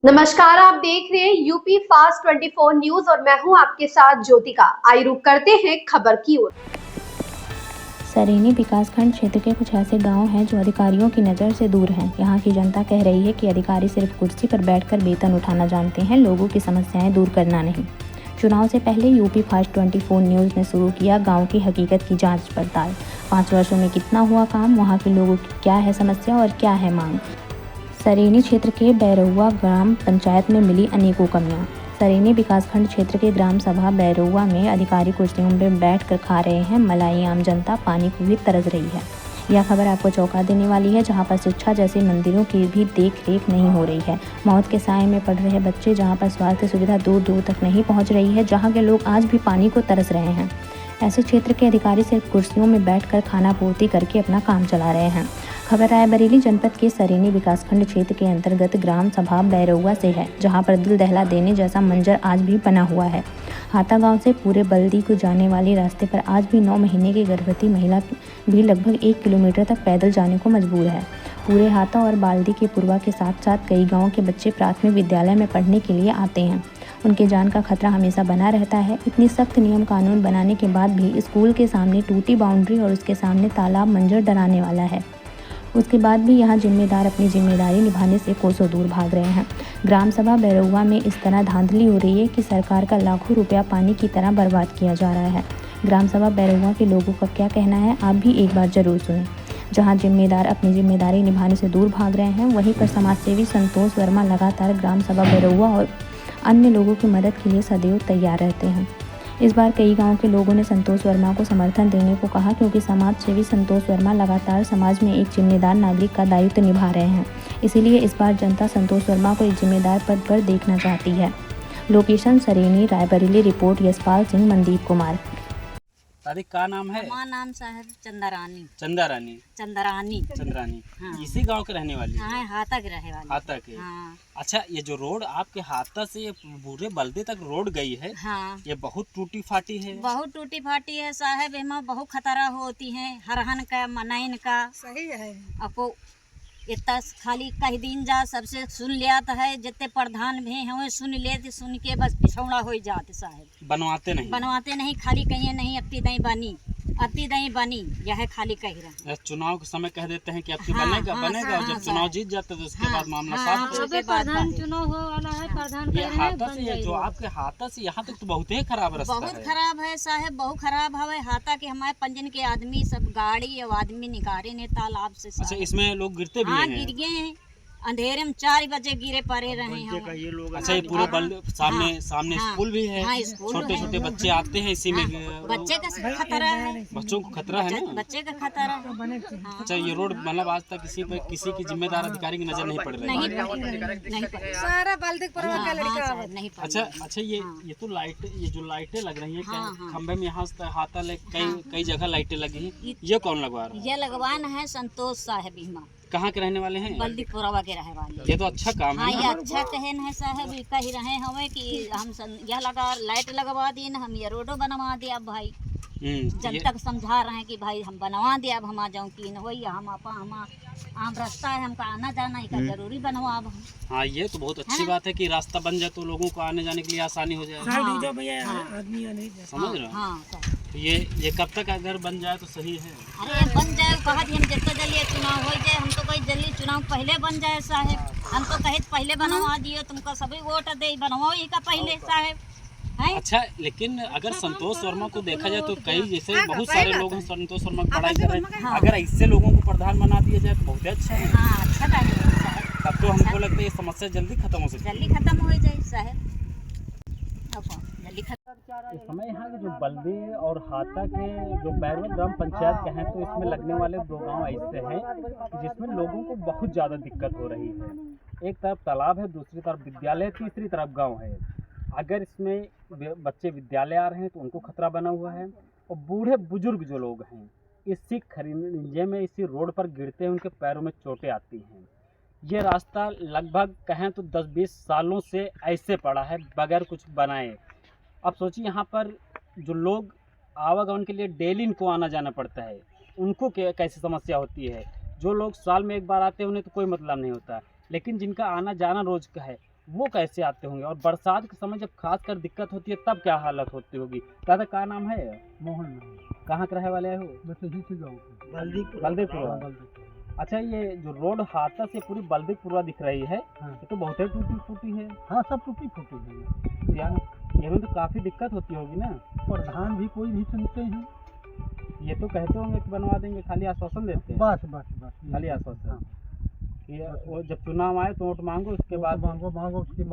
नमस्कार, आप देख रहे हैं यूपी फास्ट 24 न्यूज और मैं हूं आपके साथ ज्योतिका। आइए रुक करते हैं खबर की ओर। सरेनी विकासखंड क्षेत्र के कुछ ऐसे गांव हैं जो अधिकारियों की नज़र से दूर हैं। यहां की जनता कह रही है कि अधिकारी सिर्फ कुर्सी पर बैठकर वेतन उठाना जानते हैं, लोगों की समस्याएं दूर करना नहीं। चुनाव से पहले यूपी फास्ट 24 न्यूज़ ने शुरू किया गांव की हकीकत की जांच पड़ताल। 5 वर्षों में कितना हुआ काम, वहां के लोगों की क्या है समस्या और क्या है मांग। सरेनी क्षेत्र के बैरुआ ग्राम पंचायत में मिली अनेकों कमियां। सरेनी विकासखंड क्षेत्र के ग्राम सभा बैरुआ में अधिकारी कुर्सियों में बैठकर खा रहे हैं मलाई, आम जनता पानी को भी तरस रही है। यह खबर आपको चौंका देने वाली है, जहां पर शिक्षा जैसे मंदिरों की भी देख रेख नहीं हो रही है। मौत के साए में पड़ रहे बच्चे, जहां पर स्वास्थ्य सुविधा दूर दूर तक नहीं पहुंच रही है, जहां के लोग आज भी पानी को तरस रहे हैं। ऐसे क्षेत्र के अधिकारी सिर्फ कुर्सियों में बैठकर खाना पूर्ति करके अपना काम चला रहे हैं। खबर रायबरेली जनपद के सरेनी विकासखंड क्षेत्र के अंतर्गत ग्राम सभा बैरुआ से है, जहां पर दिल दहला देने जैसा मंजर आज भी बना हुआ है। हाता गांव से पूरे बल्दी को जाने वाले रास्ते पर आज भी 9 महीने की गर्भवती महिला भी लगभग 1 किलोमीटर तक पैदल जाने को मजबूर है। पूरे हाता और बाल्दी के पूर्वा के साथ साथ कई गाँव के बच्चे प्राथमिक विद्यालय में पढ़ने के लिए आते हैं। उनके जान का खतरा हमेशा बना रहता है। इतनी सख्त नियम कानून बनाने के बाद भी स्कूल के सामने टूटी बाउंड्री और उसके सामने तालाब मंजर डराने वाला है। उसके बाद भी यहाँ जिम्मेदार अपनी जिम्मेदारी निभाने से कोसों दूर भाग रहे हैं। ग्राम सभा बैरुआ में इस तरह धांधली हो रही है कि सरकार का लाखों रुपया पानी की तरह बर्बाद किया जा रहा है। ग्राम सभा बैरुआ के लोगों का क्या कहना है, आप भी एक बार जरूर सुनें। जहाँ जिम्मेदार अपनी जिम्मेदारी निभाने से दूर भाग रहे हैं, वहीं पर समाजसेवी संतोष वर्मा लगातार ग्राम सभा बैरुआ और अन्य लोगों की मदद के लिए सदैव तैयार रहते हैं। इस बार कई गांव के लोगों ने संतोष वर्मा को समर्थन देने को कहा, क्योंकि समाज सेवी संतोष वर्मा लगातार समाज में एक जिम्मेदार नागरिक का दायित्व निभा रहे हैं। इसीलिए इस बार जनता संतोष वर्मा को एक जिम्मेदार पद पर देखना चाहती है। लोकेशन सरेनी, रायबरेली। रिपोर्ट यशपाल सिंह, मनदीप कुमार। दादी का नाम है? हमारा नाम साहब चंदारानी। चंदारानी। चंदारानी। चंद्रानी। हाँ। इसी गांव के रहने वाली? हाँ, हाथा के रहे वाले। हाथा के। हाँ। अच्छा, ये जो रोड आपके हाथा से ये पूरे बल्दे तक रोड गई है, हाँ। ये बहुत टूटी फाटी है। बहुत टूटी फाटी है साहब, इसमें बहुत खतरा होती है, हरहन का, मनैन का। सही है। आपको इतना खाली कह दिन जा, सबसे सुन लिया तो है, जितने प्रधान भी हैं सुन लेते, सुन के बस पिछौड़ा हो जाते साहब। बनवाते नहीं? बनवाते नहीं, खाली कहिए नहीं अपनी दही बनी, अपनी दही बनी, यह खाली कह रहे हैं। चुनाव के समय कह देते हैं कि आपकी हाँ, बनेगा हाँ, बनेगा, और हाँ, जब चुनाव जीत जाते तो उसके बाद मामला साफ हो उसके बाद प्रधान चुनाव हो वाला है, प्रधान ये हाथा से, ये जो आपके हाथा से यहाँ तक तो बहुत ही खराब रास्ता बहुत है। खराब है साहब, बहुत खराब है। हाथा के हमारे पंजन के आदमी सब गाड़ी और आदमी निकाले ने तालाब से। अच्छा, इसमें लोग गिरते भी हाँ, हैं? गिर गए हैं, अंधेरे में 4 बजे गिरे पड़े रहे हैं। अच्छा, ये पूरे सामने हाँ, सामने हाँ, स्कूल भी है? हाँ, स्कूल छोटे है। छोटे बच्चे आते हैं इसी में? बच्चे का खतरा है, बच्चों को खतरा है ना? बच्चे का खतरा है। अच्छा, ये रोड मतलब आज तक किसी की जिम्मेदार अधिकारी की नजर नहीं पड़ रही? नहीं पड़े। सारा बल्दी पर का लड़का हाँ, नहीं पड़े। अच्छा, ये तो लाइट, ये जो लाइटें लग रही हैं हाँ, हाँ। खंबे में, यहाँ से हाथा ले कई जगह लाइटें लगी हैं, ये कौन लगवा रहा है? ये लगवान है संतोष साहब, इमा कहाँ के रहने वाले हैं? बल्दी पुरवा के रहे वाले। ये तो अच्छा काम हाँ, है ये ना? अच्छा कहन है साहब, ये कह रहे हमें कि हम यह लगा लाइट लगवा दी, हम ये रोडो बनवा दिया अब भाई। जनता को समझा रहे हैं कि भाई हम बनवा दिया, अब हम आ जाऊँ कि वही हम आम रास्ता है, हमका आना जाना का जरूरी बनवा अब हम। हाँ, ये तो बहुत अच्छी बात है कि रास्ता बन जाए तो लोगों को आने जाने के लिए आसानी हो जाए। समझ रहे हो? हाँ साहब। तो ये कब तक अगर बन जाए तो सही है? अरे बन जाए, कहा हम जितना जल्दी चुनाव हो जाए, हम तो कहीं जल्दी चुनाव पहले बन जाए साहब। हम तो कहे पहले बनवा दिए, तुमको सभी वोट दे, बनवाओ ही का पहले साहब है। अच्छा, लेकिन अगर संतोष वर्मा को देखा जाए तो कई जैसे बहुत सारे लोग हैं संतोष वर्मा की पढ़ाई कर रहे हैं, अगर ऐसे लोगों को प्रधान बना दिया जाए तो बहुत अच्छा है। हाँ, अच्छा है साहब, तब तो हमको लगता है ये समस्या जल्दी खत्म हो सकती है। जल्दी खत्म हो जाए साहब, जल्दी खत्म। इस समय यहाँ के जो बल्दी और हाथा के जो बैरुआ ग्राम पंचायत के हैं, तो इसमें लगने वाले 2 गांव ऐसे हैं जिसमें लोगों को बहुत ज़्यादा दिक्कत हो रही है। एक तरफ तालाब है, दूसरी तरफ विद्यालय है, तीसरी तरफ गांव है। अगर इसमें बच्चे विद्यालय आ रहे हैं तो उनको खतरा बना हुआ है, और बूढ़े बुजुर्ग जो लोग हैं इसी खरीदे में, इसी रोड पर गिरते हैं, उनके पैरों में चोटें आती हैं। ये रास्ता लगभग कहें तो 10-20 सालों से ऐसे पड़ा है बगैर कुछ बनाए। अब सोचिए, यहाँ पर जो लोग आवागमन के लिए डेली इनको आना जाना पड़ता है, उनको कैसी समस्या होती है। जो लोग साल में एक बार आते हैं उन्हें तो कोई मतलब नहीं होता, लेकिन जिनका आना जाना रोज का है वो कैसे आते होंगे, और बरसात के समय जब खासकर दिक्कत होती है तब क्या हालत होती होगी। दादा क्या नाम है? मोहन। कहाँ के रहे वाले हो? बस यही से गाँव बल्दीपुरा। अच्छा, ये जो रोड हाथा से पूरी बल्दीपुरा दिख रही है, हाँ। ये तो बहुत ही टूटी फूटी है। हाँ, सब टूटी फूटी है। यार ये में तो काफ़ी दिक्कत होती होगी ना। प्रधान भी कोई नहीं सुनते हैं। ये तो कहते होंगे कि बनवा देंगे, खाली आश्वासन देते हैं। बस खाली आश्वासन। ये वो जब चुनाव आए तो वोट मांगो, उसके बाद मांगो उसके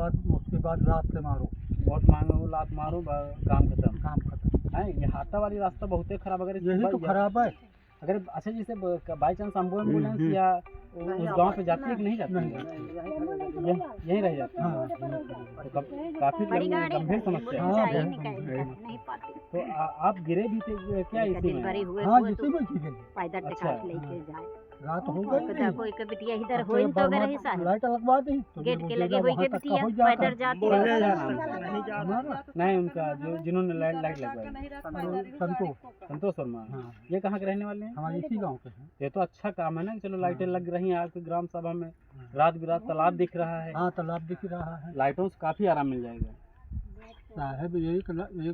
बाद रात से मारो। वोट मांगो, लात मारो, काम खत्म। है ये हाथा वाली रास्ता बहुत ही खराब। अगर यही तो खराब है। अगर अच्छा जैसे बाई चांस एम्बुलेंस या उस गांव पे जाती है कि नहीं जाती? यहीं रह जाती है। हाँ, तो काफ़ी बड़ी गाड़ी गंभीर समस्या है। चाहिए नहीं पाती। तो आप गिरे भी थे क्या इसी दिन में? भरी हुए हाँ, हुए इसी में की गई। पैदल अच्छा। टिकाट लेके जाए। रात हो पता गई। कोई के बिटिया इधर होई तो अगर ही साहब लाइट लगवा दी तो गेट वो के बेला लगे हुई के वहाँ तक का बिटिया हो जाता। पैदल जाते हमारा नहीं, उनका जो जिन्होंने लाइट लगवाई, संतोष वर्मा। हाँ, ये कहाँ के रहने वाले हैं? हमारे इसी गाँव के हैं। ये तो अच्छा काम है ना, चलो लाइटें लग रही हैं आपकी ग्राम सभा में। रात बिरात तालाब दिख रहा है, हाँ, तालाब दिख रहा है। लाइटों से काफ़ी आराम मिल जाएगा। साहब एक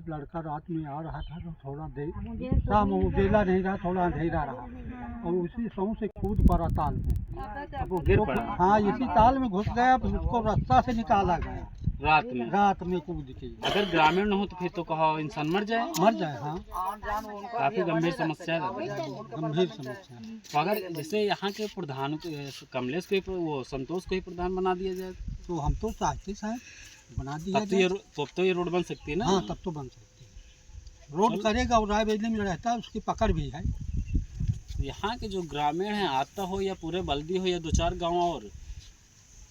लड़का रात में आ रहा था तो थोड़ा देर शाम उजेला नहीं रहा, थोड़ा अंधेरा रहा और उसी सौ से कूद पड़ा ताल में। अब वो गिर पड़ा हाँ, इसी ताल में घुस गया, फिर उसको रास्ता से निकाला गया रात में। कूद के। अगर ग्रामीण न हो तो फिर तो कहो इंसान मर जाए। हाँ, काफ़ी गंभीर समस्या है। गंभीर समस्या है। तो अगर जैसे यहाँ के प्रधान कमलेश को ही वो संतोष को ही प्रधान बना दिया जाए तो हम तो चाहते साहब बना दिया जाए। तब तो ये रोड बन सकती है ना। हाँ, तब तो बन सकती है। रोड करेगा और रायबरेली में रहता है, उसकी पकड़ भी है। यहाँ के जो ग्रामीण हैं, आता हो या पूरे बल्दी हो या 2-4 गांव और,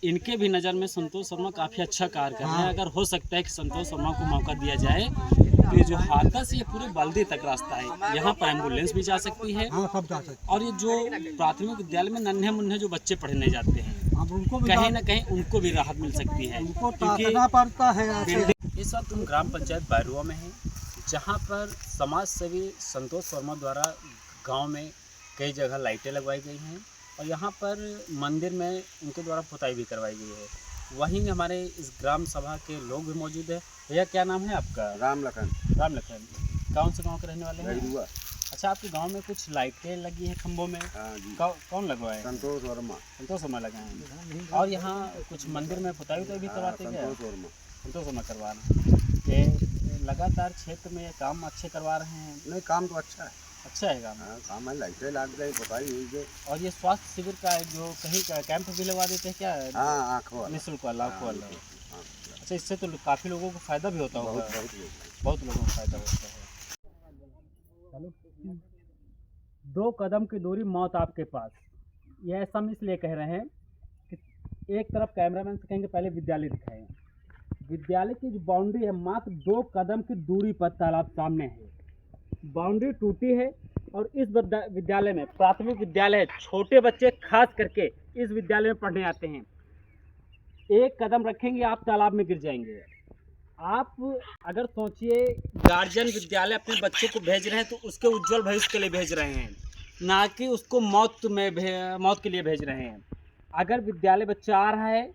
इनके भी नज़र में संतोष शर्मा काफ़ी अच्छा कार्य कर रहे हैं। अगर हो सकता है कि संतोष शर्मा को मौका दिया जाए तो ये जो हाथा से ये पूरे बल्दी तक रास्ता है, यहाँ पर एम्बुलेंस भी जा सकती है। हाँ, सब जा सकते और ये जो प्राथमिक विद्यालय में नन्हे मुन्ने जो बच्चे पढ़ने जाते हैं, हैं। अब उनको भी कहीं ना कहीं उनको भी राहत मिल सकती है। उनको ताकना पड़ता है ऐसे। इस वक्त हम ग्राम पंचायत बैरुआ में हैं, जहाँ पर समाज सेवी संतोष शर्मा द्वारा गांव में कई जगह लाइटें लगवाई गई हैं और यहाँ पर मंदिर में उनके द्वारा पुताई भी करवाई गई है। वहीं हमारे इस ग्राम सभा के लोग भी मौजूद है। भैया क्या नाम है आपका? राम लखन। कौन से गांव के रहने वाले हैं? बैरुआ। अच्छा, आपके गांव में कुछ लाइटें लगी हैं खंभों में? हाँ जी। कौन लगवाए? संतोष वर्मा। संतोष शर्मा लगाए हैं। और यहाँ कुछ मंदिर में पुताई भी करवाते हैं? संतोष वर्मा। संतोष शर्मा करवा रहे हैं। ये लगातार क्षेत्र में ये काम अच्छे करवा रहे हैं। नहीं, काम तो अच्छा है। अच्छा है काम। हाँ, काम है, लाइटें लग गई, बताई हुई है। और ये स्वास्थ्य शिविर का जो कहीं का कैंप भी लगवा देते हैं क्या? हाँ, आँखों वाला। निःशुल्क वाला, आँखों वाला। हाँ, अच्छा, इससे तो काफ़ी लोगों को फ़ायदा भी होता होगा। बहुत लोगों को फ़ायदा होता है। 2 कदम की दूरी मौत आपके पास, ये ऐसा हम इसलिए कह रहे हैं कि एक तरफ कैमरामैन से कहेंगे पहले विद्यालय दिखाएं। विद्यालय की जो बाउंड्री है मात्र 2 कदम की दूरी पर तालाब सामने है। बाउंड्री टूटी है और इस विद्यालय में प्राथमिक विद्यालय है, छोटे बच्चे खास करके इस विद्यालय में पढ़ने आते हैं। 1 कदम रखेंगे आप तालाब में गिर जाएंगे। आप अगर सोचिए, गार्जियन विद्यालय अपने बच्चों को भेज रहे हैं तो उसके उज्जवल भविष्य के लिए भेज रहे हैं, ना कि उसको मौत के लिए भेज रहे हैं। अगर विद्यालय बच्चा आ रहा है,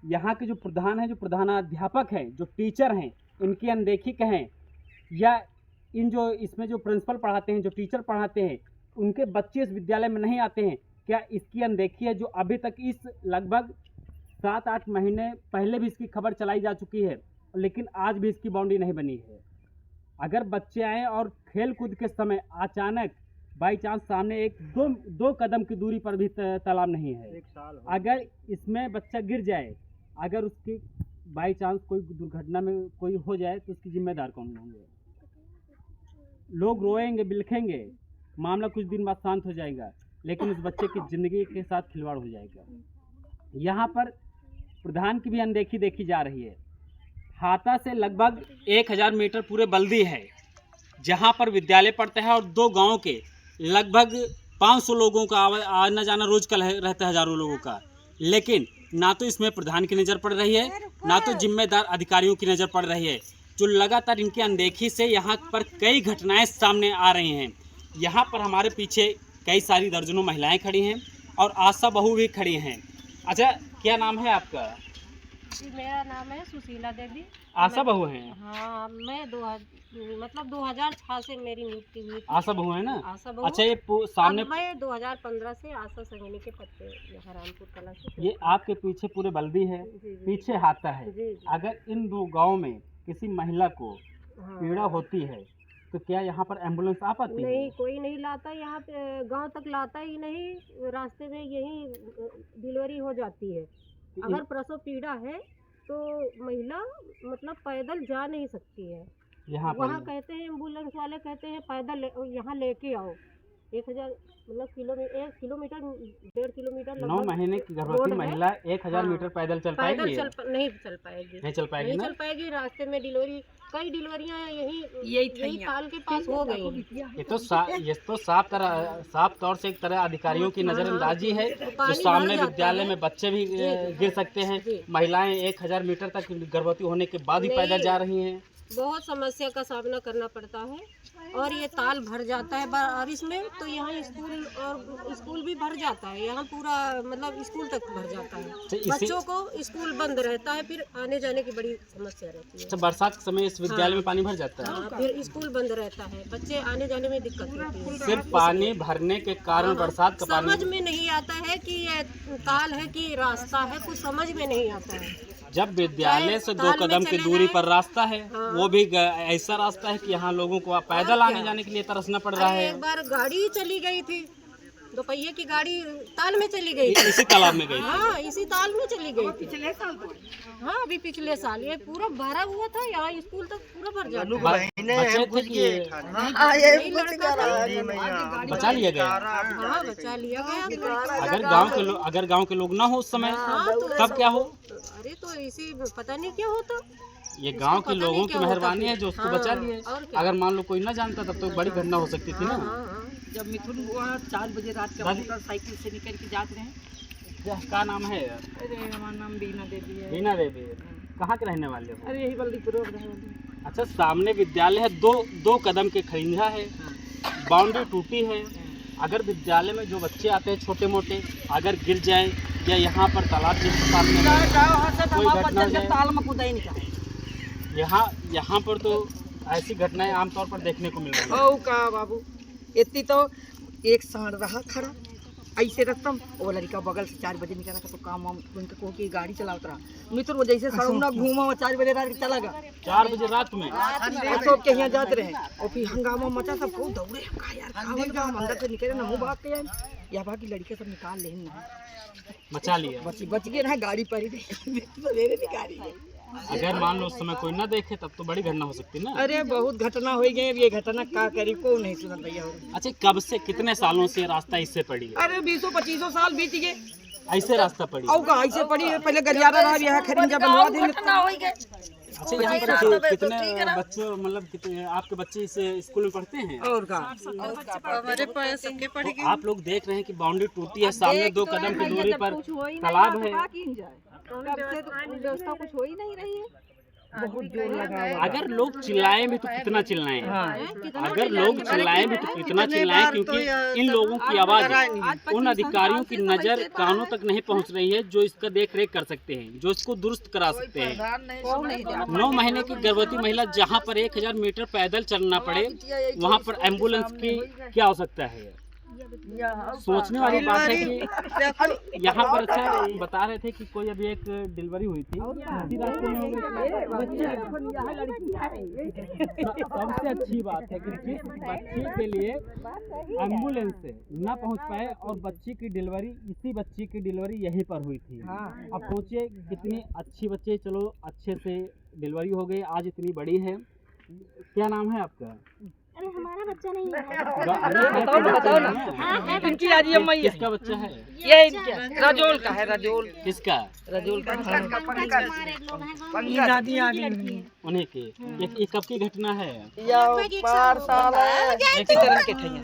यहाँ के जो प्रधान हैं, जो प्रधानाध्यापक हैं, जो टीचर हैं, इनकी अनदेखी कहें या इन जो इसमें जो प्रिंसिपल पढ़ाते हैं, जो टीचर पढ़ाते हैं, उनके बच्चे इस विद्यालय में नहीं आते हैं, क्या इसकी अनदेखी है? जो अभी तक इस लगभग 7-8 महीने पहले भी इसकी खबर चलाई जा चुकी है, लेकिन आज भी इसकी बाउंड्री नहीं बनी है। अगर बच्चे आएँ और खेल कूद के समय अचानक बाई चांस सामने 1-2 कदम की दूरी पर भी तालाब नहीं है, अगर इसमें बच्चा गिर जाए, अगर उसकी बाई चांस कोई दुर्घटना में कोई हो जाए तो उसकी जिम्मेदार कौन होंगे? लोग रोएंगे, बिलखेंगे, मामला कुछ दिन बाद शांत हो जाएगा, लेकिन उस बच्चे की ज़िंदगी के साथ खिलवाड़ हो जाएगा। यहाँ पर प्रधान की भी अनदेखी देखी जा रही है। हाथा से लगभग 1000 मीटर पूरे बल्दी है, जहाँ पर विद्यालय पढ़ता है और 2 गाँव के लगभग 500 लोगों का आना जाना रोज का रहता है, हज़ारों लोगों का। लेकिन ना तो इसमें प्रधान की नज़र पड़ रही है, ना तो जिम्मेदार अधिकारियों की नज़र पड़ रही है, जो लगातार इनकी अनदेखी से यहाँ पर कई घटनाएं सामने आ रही हैं। यहाँ पर हमारे पीछे कई सारी दर्जनों महिलाएं खड़ी हैं और आशा बहू भी खड़ी हैं। अच्छा, क्या नाम है आपका? जी, मेरा नाम है सुशीला देवी। आशा बहू हैं? हाँ, मैं 2006 से मेरी नियुक्ति हुई थी। आशा बहू है ना? आशा बहू। अच्छा, ये सामने अब मैं 2015 से आशा संगिनी के पद पे यहाँ रामपुर कला से। ये आपके पीछे पूरे बल्दी है, जी, जी, पीछे हाथा है। जी, जी। अगर इन दो गांव में किसी महिला को हाँ। पीड़ा होती है तो क्या यहाँ पर एम्बुलेंस आ पाती है? नहीं, कोई नहीं लाता यहाँ पे, गांव तक लाता ही नहीं। रास्ते में यही डिलीवरी हो जाती है। अगर प्रसव पीड़ा है तो महिला मतलब पैदल जा नहीं सकती है। यहाँ वहाँ पर कहते हैं, एम्बुलेंस वाले कहते हैं पैदल यहाँ लेके आओ। 1000 मतलब 1 किलोमीटर 1.5 किलोमीटर 9 महीने की गर्भवती रोड है। महिला 1000 हाँ। मीटर पैदल चल पैदल पाएगी? नहीं चल पाएगी। नहीं चल पाएगी नहीं ना? चल पाएगी। रास्ते में डिलीवरी, कई डिलीवरियाँ यही ताल के पास हो गई हैं। ये तो साफ तौर से एक तरह अधिकारियों की नजरअंदाजी है। जो पानी सामने भर जाता विद्यालय है। में बच्चे भी गिर सकते हैं। जी। महिलाएं 1000 मीटर तक गर्भवती होने के बाद ही पैदल जा रही हैं। बहुत समस्या का सामना करना पड़ता है और ये ताल भर जाता है बारिश में, तो यहाँ स्कूल भी भर जाता है। यहाँ पूरा मतलब स्कूल तक भर जाता है। बच्चों को स्कूल बंद रहता है, फिर आने जाने की बड़ी समस्या रहती है। अच्छा, बरसात के समय इस विद्यालय में पानी भर जाता है? हाँ, फिर स्कूल बंद रहता है, बच्चे आने जाने में दिक्कत होती है। सिर्फ पानी भरने के कारण बरसात का पानी समझ में नहीं आता है कि ये ताल है कि रास्ता है, कुछ समझ में नहीं आता है। जब विद्यालय से 2 ताल में कदम की चले दूरी जाएं। पर रास्ता है, हाँ। वो भी ऐसा रास्ता है कि यहाँ लोगों को पैदल आने जाने के लिए तरसना पड़ रहा अरे, है। एक बार गाड़ी चली गई थी, 2 पहिए की गाड़ी ताल में चली गई थी। इसी तालाब में गई थी। हाँ, इसी ताल में चली गई थी पिछले साल। हाँ, अभी पिछले साल ये पूरा भरा हुआ था। यहाँ स्कूल तक पूरा भर जाता है। बचे थे कि यही लड़का था। बचा लिया गया? हाँ, बचा लिया गया। अगर गांव के लोग ना हो उस समय, हाँ, तो तब क्या हो? अरे तो इसी पता नहीं क्या होता। ये गांव के पता नहीं लोगों की क्या होता मेहरबानी है फिर। जो उसको हाँ, बचा लिए। और क्या। अगर मान लो कोई ना जानता तब तो बड़ी घटना हो सकती थी ना। हाँ, हाँ। जब मिथुन वहाँ 4 बजे रात का दादी- मोटरसाइकिल से निकल के जाते रहे। क्या नाम है? अरे हमारा नाम बीना देवी है। बीना देवी। कहाँ के रहने वाले हो? अरे यही बल्दीपुर रोड है। अच्छा, सामने विद्यालय है, दो कदम के खरिंजा है, बाउंड्री टूटी है। अगर विद्यालय में जो बच्चे आते हैं छोटे मोटे, अगर गिर जाए या यहाँ पर तालाब जिसके सामने कोई घटना हो जाए, ताल में कूदा ही नहीं चाहे। यहाँ पर तो ऐसी घटनाएं आमतौर पर देखने को मिल रही है। ओ का बाबू, इतनी तो एक सांड रहा खड़ा ऐसे रस्तम, वो लड़का बगल से 4 बजे निकला तो काम वाम उनके को की गाड़ी चलावत रहा। मित्र वो जैसे सड़क घूमा 4 बजे रात चला गया। 4 बजे रात में तो के यहाँ जाते रहे और फिर हंगामा मचा, सब को दौड़े। हम कहा यार खावन का, हम अंदर से निकले ना, मुँह भाग के यार या बाकी लड़के सब निकाल ले ना, बचा लिया। बच गए ना, गाड़ी पर ही सवेरे निकाली। अगर मान लो उस समय कोई ना देखे तब तो बड़ी घटना हो सकती ना। अरे बहुत घटना हो गई। ये घटना का करी को नहीं सुना भैया। अच्छा, कब से कितने सालों से रास्ता इससे पड़ी है? अरे 20-25 साल बीत गए। ऐसे रास्ता पड़ी है? औ का ऐसे पड़ी है, पहले गरियारा रहा, यहाँ खरिंजा बनवा दी। अच्छा, यहाँ पर कितने बच्चे, मतलब कितने आपके बच्चे इस स्कूल में पढ़ते हैं? और का हमारे पास सबके पड़ तो आप लोग देख रहे हैं कि बाउंड्री टूटी है, सामने 2 कदम की दूरी पर तालाब है। व्यवस्था कुछ हो ही नहीं रही है। बहुत जोर लगा। अगर लोग चिल्लाएं भी तो कितना चिल्लाएं? अगर लोग चिल्लाएं भी तो कितना चिल्लाएं, क्योंकि इन लोगों की आवाज उन अधिकारियों की नजर कानों तक नहीं पहुंच रही है जो इसका देख रेख कर सकते हैं, जो इसको दुरुस्त करा सकते हैं। 9 महीने की गर्भवती महिला जहां पर 1000 मीटर पैदल चलना पड़े, वहां पर एम्बुलेंस की क्या आवश्यकता है? सोचने वाली बात है कि यहाँ पर, अच्छा बता रहे थे कि कोई अभी एक डिलीवरी हुई थी, इसी रास्ते में हो गई। सबसे अच्छी बात है कि जिस बच्चे के लिए एम्बुलेंस से ना पहुँच पाए और बच्ची की डिलीवरी यहीं पर हुई थी। अब सोचिए कितनी अच्छी बच्चे, चलो अच्छे से डिलीवरी हो गई, आज इतनी बड़ी है। क्या नाम है आपका? अरे हमारा बच्चा नहीं है। बताओ ना। इनकी राजी अम्मा ही है। किसका बच्चा है? ये इनका रजोल का है। रजोल किसका? रजोल का हमारे लोग हैं दादी आ गई उन्हीं की। ये कब की घटना है? या 4 साल है पीतरन के ठैया।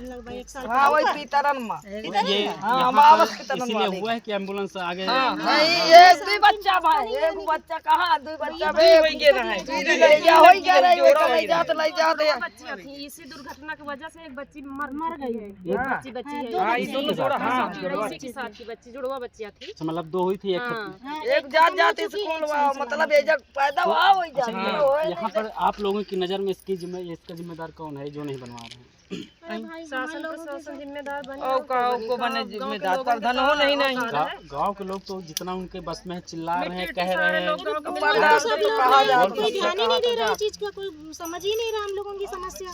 हां वही पीतरन में ये हां यहाँ अमावस पर के तनन इसीलिए वाले। हुआ है कि एम्बुलेंस आगे। नहीं ये 2 बच्चा भाई, एक बच्चा कहां 2 बच्चा बे होई गे रहा है। ले जा होई जा रहा है, ले जात दे। की दुर्घटना की वजह से एक बच्ची मर गई है। एक बच्ची है इसी के साथ की बच्ची जुड़वा बच्चियां थी। मतलब दो हुई थी एक जात स्कूल मतलब पैदा हुआ वही यहाँ पर आप लोगों की नज़र में इसका जिम्मेदार कौन है जो नहीं बनवा रहे हैं? शासन प्रशासन जिम्मेदार बने जिम्मेदार प्रधान हो नहीं गांव के लोग तो जितना उनके बस में चिल्ला रहे हैं, कह रहे हैं, ध्यान ही नहीं दे रहे चीज का, कोई समझ ही नहीं रहा हम लोगों की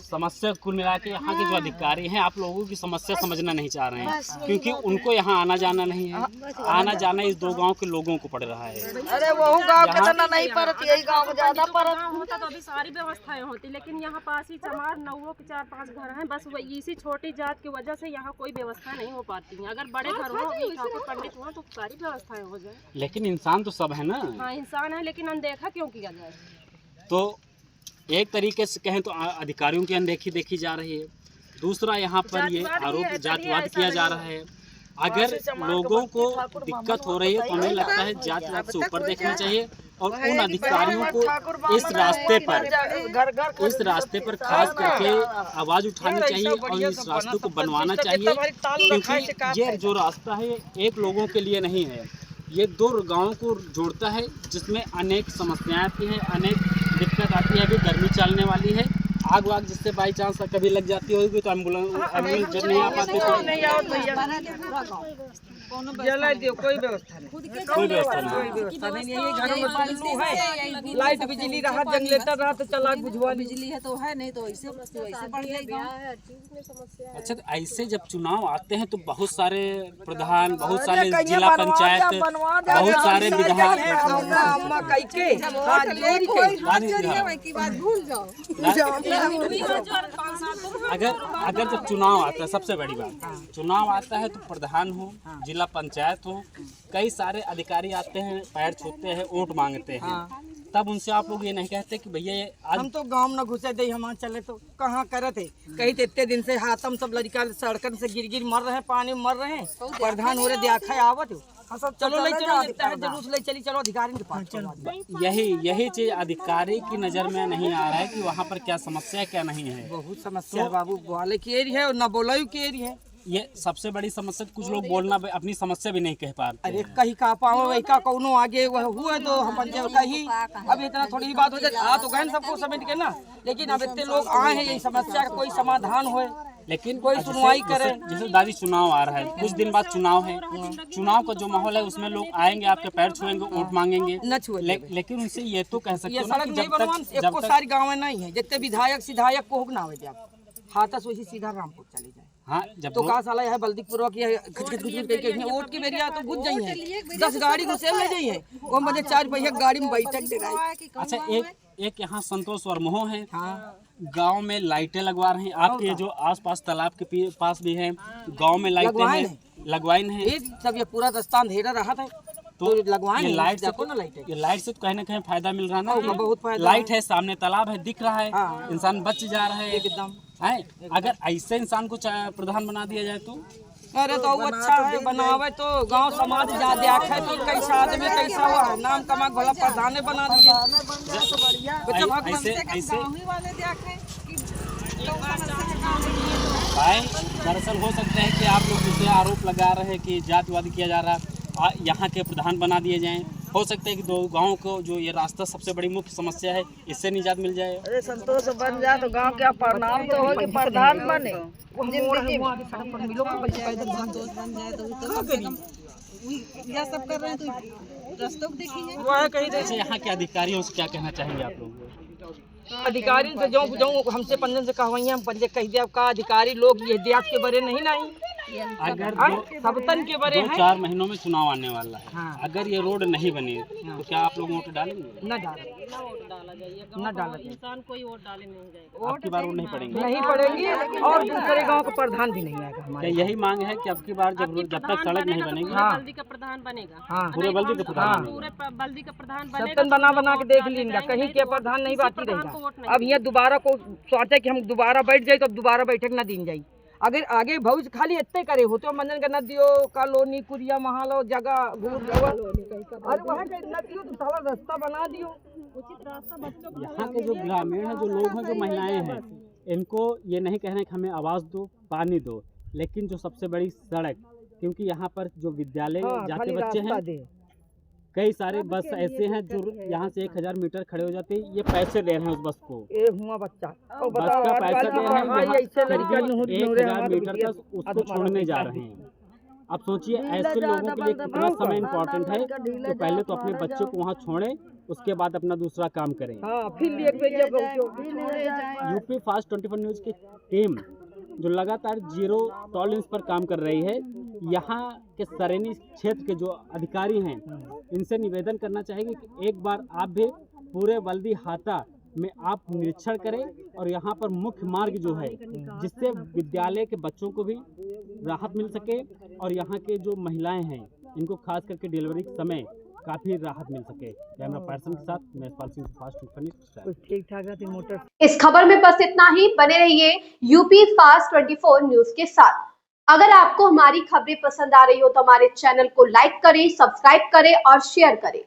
समस्या कुल मिला के यहाँ के जो अधिकारी हैं आप लोगों की समस्या समझना नहीं चाह रहे हैं, क्योंकि उनको यहाँ आना जाना नहीं है। आना जाना इस दो गांव के लोगों को पड़ रहा है। अरे वो गाँव के नहीं पड़ती, यही गाँव को ज्यादा होता तो अभी सारी व्यवस्थाएं होती, लेकिन यहाँ पास ही चमार नौवो के 4-5 घर हैं, बस इसी छोटी जात की वजह से यहाँ कोई व्यवस्था नहीं हो पाती है। अगर बड़े घर हो, ठाकुर पंडित हो, तो सारी व्यवस्थाएं हो जाए। लेकिन इंसान तो सब है ना। हाँ इंसान है, लेकिन अनदेखा क्यों किया जाए? तो एक तरीके से कहें तो अधिकारियों की अनदेखी देखी जा रही है। दूसरा यहाँ पर ये आरोप जातिवाद किया जा रहा है। अगर लोगों को दिक्कत हो रही है तो हमें लगता है जातिवाद से ऊपर देखना चाहिए और उन अधिकारियों को इस रास्ते पर खास करके आवाज उठानी चाहिए और इस रास्ते को बनवाना चाहिए, क्योंकि ये जो रास्ता है एक लोगों के लिए नहीं है, ये दो गांवों को जोड़ता है, जिसमें अनेक समस्याएं आती हैं, अनेक दिक्कत आती है। अभी गर्मी चलने वाली है, आग वाग जिससे बाई चांस कभी लग जाती होगी तो एम्बुलेंस जब नहीं आ पाती जला दियो, कोई व्यवस्था नहीं, यही घरों में पानी है, लाइट बिजली रहा, जनरेटर रहा तो चला बुझवा, बिजली है तो है, नहीं तो ऐसे बढ़ जाएगा। अच्छा, तो ऐसे जब चुनाव आते हैं तो बहुत सारे प्रधान, बहुत सारे जिला पंचायत, बहुत सारे विधायक, अगर जब चुनाव आता है, सबसे बड़ी बात चुनाव आता है तो प्रधान हो, जिला पंचायत हो, कई सारे अधिकारी आते हैं, पैर छूते हैं, वोट मांगते हैं, तब उनसे आप लोग ये नहीं कहते कि भैया आज हम तो गांव न घुसे थे, हम चले तो कहाँ करे थे, कहीं तो इतने दिन से हाथम सब लड़का सड़कन से गिर मर रहे हैं, पानी में मर रहे हैं, प्रधान हो रहे देखा आवत चलो ले चलो, जुलूस ले चली, चलो अधिकारी के पास चलो। यही चीज अधिकारी की नजर में नहीं आ रहा है कि वहाँ पर क्या समस्या क्या नहीं है। बहुत समस्या है बाबू, बोले की एरी है और न बोला की एरी है, ये सबसे बड़ी समस्या। कुछ लोग बोलना अपनी समस्या भी नहीं कह पाते। अरे कहीं कहा पाओ वही का कौनो आगे हुआ तो हम कहीं अब इतना थोड़ी ही बात हो जाए, आ तो गए सबको समेट के ना, लेकिन अब इतने लोग आए हैं, यही समस्या का कोई समाधान हो, लेकिन कोई सुनवाई करे। जैसे दादी चुनाव आ रहा है, कुछ दिन बाद चुनाव है, चुनाव का जो माहौल है उसमें लोग आएंगे, आपके पैर छुएंगे, वोट मांगेंगे, न छुए, लेकिन उनसे ये तो कह सकते ये सड़क नहीं बनवान, एक को सारी गाँव में नहीं है, जितने विधायक सिधायक को ना हो जाए, हाथस वही सीधा रामपुर चले जाए। हाँ, जब तो कहा साला है बल्दीपुर की वोट की बेरिया तो बुझ जाई है, 10 गाड़ी घुसे ले जाई है, वो मुझे 4 पहिया गाड़ी में बैठक दे रहा है। अच्छा, एक यहाँ संतोष वर्मो है, गांव में लाइटें लगवा रहे हैं, आपके जो आसपास तालाब के पास भी है, गांव में लाइटें हैं, लगवाई है, जब ये पूरा रास्ता अंधेरा रहा था तो लगवाए लाइट से तो कहीं ना कहीं फायदा मिल रहा है ना, बहुत फायदा, लाइट है, सामने तालाब है, दिख रहा है, इंसान बच जा रहा है एकदम है। अगर ऐसे इंसान को प्रधान बना दिया जाए तो अरे तो अच्छा है, बनावे तो गांव समाज ज्यादा आखे तो कैसा आदमी कैसा हुआ है, नाम कमा भला प्रधान बना दिया। ऐसे भाई दरअसल हो सकता है कि आप लोग जिसे आरोप लगा रहे हैं कि जातिवादी किया जा रहा है, यहाँ के प्रधान बना दिए जाएं, हो सकता है कि दो गाँव को जो ये रास्ता सबसे बड़ी मुख्य समस्या है, इससे निजात मिल जाए। अरे संतोष बन जाए तो गांव क्या परिणाम तो हो कि प्रधान बने, सब कर रहे हैं तो रास्ते को देखेंगे। अच्छा, यहाँ के अधिकारियों से क्या कहना चाहेंगे आप लोग? अधिकारी से जो हमसे पंजन से कहवाइया हम पंजे कह दिया का अधिकारी लोग ये देश के बड़े नहीं अगर सबतन के बड़े 2-4 महीनों में चुनाव आने वाला है, अगर ये रोड नहीं बनी तो क्या आप लोग वोट डालेंगे? न डालेंगे, इंसान कोई वोट डाले नहीं जाएगा, आपकी बार वोट नहीं पड़ेंगे, नहीं पड़ेंगे, और दूसरे गांव का प्रधान भी नहीं आएगा हमारे। यही मांग है कि अब की बार जब तक सड़क नहीं बनेगी, बल्दी का प्रधान बनेगा, पूरे बल्दी का प्रधान, पूरे बल्दी का प्रधान सबतन बना के देख लेंगे, कहीं के प्रधान नहीं बाकी रहेगा। अब ये दोबारा को सोचे कि हम दोबारा बैठ जाए तो दोबारा बैठक न दी जाए, अगर आगे भविष्य खाली इतने करे हो तो मंजन का नदियों कॉलोनी कुरिया महालो जगह घूर अरे वहाँ के नदियों तो सारा रास्ता बना दियो, उचित रास्ता बच्चों को। यहाँ के जो ग्रामीण है, जो लोग हैं, जो महिलाएं हैं, इनको ये नहीं कह रहे हैं कि हमें आवाज़ दो, पानी दो, लेकिन जो सबसे बड़ी सड़क, क्योंकि यहाँ पर जो विद्यालय जाते बच्चे हैं, कई सारे बस ऐसे हैं जो यहाँ से 1000 मीटर खड़े हो जाते हैं, ये पैसे दे रहे हैं उस बस को, ए हुआ बच्चा बस का पैसा दे रहे हैं, 1000 मीटर का उसको छोड़ने जा रहे हैं। अब सोचिए ऐसे लोगों के लिए कितना समय इम्पोर्टेंट है कि पहले तो अपने बच्चे को वहाँ छोड़ें, उसके बाद अपना दूसरा काम करें। यूपी फास्ट 24 न्यूज़ की टीम जो लगातार जीरो टॉलरेंस पर काम कर रही है, यहाँ के सरेनी क्षेत्र के जो अधिकारी हैं, इनसे निवेदन करना चाहेंगे कि एक बार आप भी पूरे बल्दी हाता में आप निरीक्षण करें और यहाँ पर मुख्य मार्ग जो है, जिससे विद्यालय के बच्चों को भी राहत मिल सके और यहाँ के जो महिलाएं हैं, इनको खास करके डिलीवरी के समय काफी राहत मिल सके। कैमरा पर्सन के साथ मैं यशपाल सिंह, फास्ट 24 न्यूज़। ठीक ठाक है मोटर। इस खबर में बस इतना ही। बने रहिए यूपी फास्ट 24 न्यूज के साथ। अगर आपको हमारी खबरें पसंद आ रही हो तो हमारे चैनल को लाइक करें, सब्सक्राइब करें और शेयर करें।